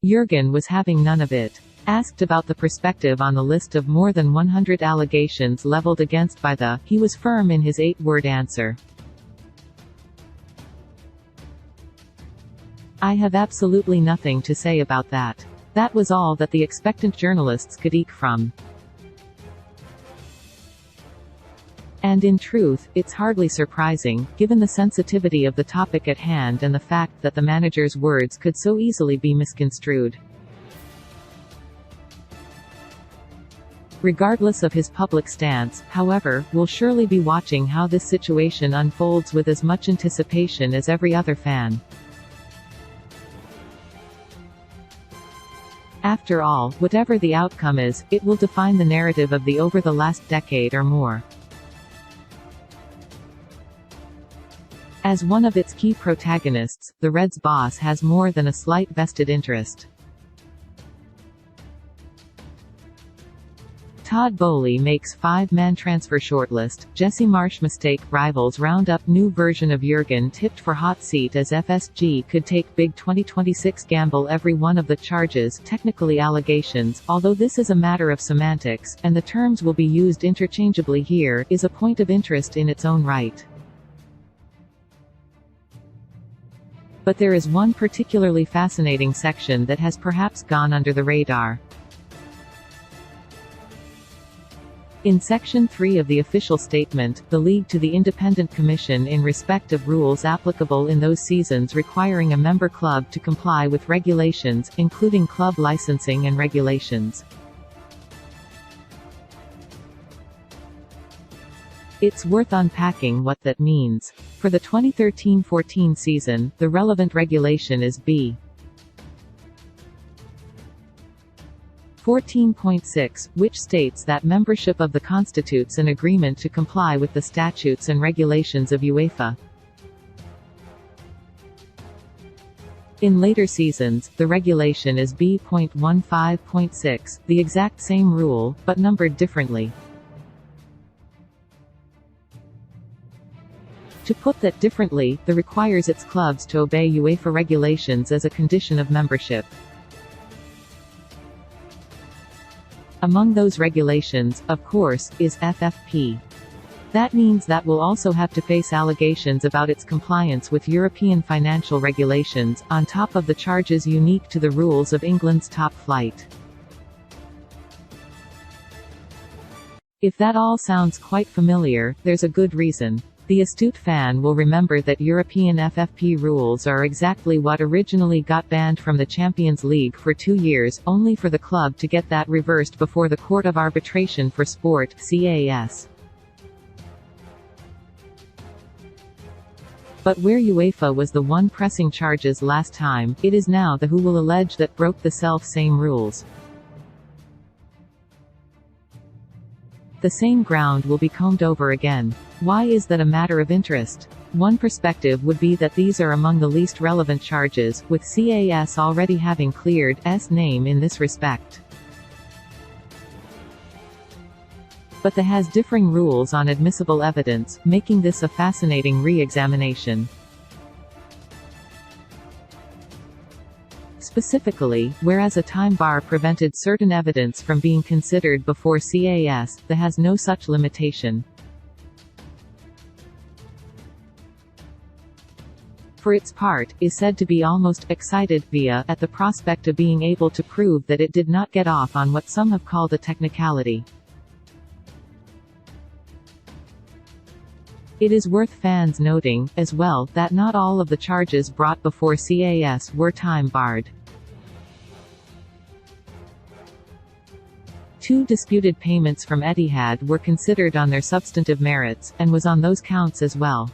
Jurgen was having none of it. Asked about the perspective on the list of more than 100 allegations leveled against by the, he was firm in his 8-word answer. "I have absolutely nothing to say about that." That was all that the expectant journalists could eke from. And in truth, it's hardly surprising, given the sensitivity of the topic at hand and the fact that the manager's words could so easily be misconstrued. Regardless of his public stance, however, we'll surely be watching how this situation unfolds with as much anticipation as every other fan. After all, whatever the outcome is, it will define the narrative of the over the last decade or more. As one of its key protagonists, the Reds' boss has more than a slight vested interest. Todd Boehly makes 5-man transfer shortlist. Jesse Marsch mistake. Rivals round up new version of Jurgen tipped for hot seat as FSG could take big 2026 gamble. Every one of the charges, technically allegations, although this is a matter of semantics, and the terms will be used interchangeably here, is a point of interest in its own right. But there is one particularly fascinating section that has perhaps gone under the radar. In Section 3 of the official statement, the League to the Independent Commission in respect of rules applicable in those seasons requiring a member club to comply with regulations, including club licensing and regulations. It's worth unpacking what that means. For the 2013-14 season, the relevant regulation is B. 14.6, which states that membership of the constitutes an agreement to comply with the statutes and regulations of UEFA. In later seasons, the regulation is B.15.6, the exact same rule, but numbered differently. To put that differently, the requires its clubs to obey UEFA regulations as a condition of membership. Among those regulations, of course, is FFP. That means that will also have to face allegations about its compliance with European financial regulations, on top of the charges unique to the rules of England's top flight. If that all sounds quite familiar, there's a good reason. The astute fan will remember that European FFP rules are exactly what originally got banned from the Champions League for 2 years, only for the club to get that reversed before the Court of Arbitration for Sport (CAS). But where UEFA was the one pressing charges last time, it is now the WHO will allege that broke the self-same rules. The same ground will be combed over again. Why is that a matter of interest? One perspective would be that these are among the least relevant charges, with CAS already having cleared S name in this respect. But the has differing rules on admissible evidence, making this a fascinating re-examination. Specifically, whereas a time bar prevented certain evidence from being considered before CAS, the has no such limitation. For its part, is said to be almost excited via at the prospect of being able to prove that it did not get off on what some have called a technicality. It is worth fans noting, as well, that not all of the charges brought before CAS were time-barred. 2 disputed payments from Etihad were considered on their substantive merits, and was on those counts as well.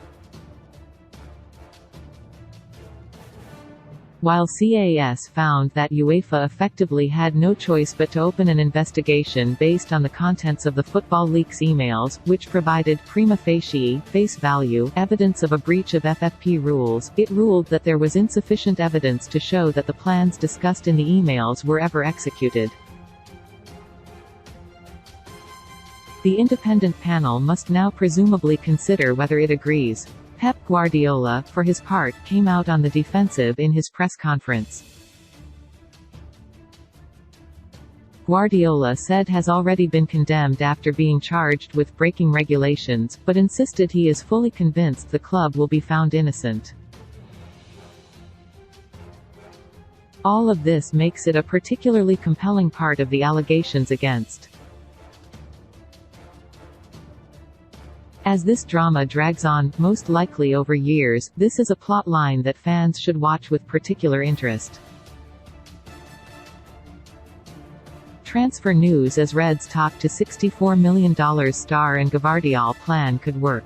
While CAS found that UEFA effectively had no choice but to open an investigation based on the contents of the Football Leaks emails, which provided prima facie, face value, evidence of a breach of FFP rules, it ruled that there was insufficient evidence to show that the plans discussed in the emails were ever executed. The independent panel must now presumably consider whether it agrees. Pep Guardiola, for his part, came out on the defensive in his press conference. Guardiola said has already been condemned after being charged with breaking regulations, but insisted he is fully convinced the club will be found innocent. All of this makes it a particularly compelling part of the allegations against. As this drama drags on, most likely over years, this is a plot line that fans should watch with particular interest. Transfer news as Reds talk to $64 million star and Guardiola plan could work.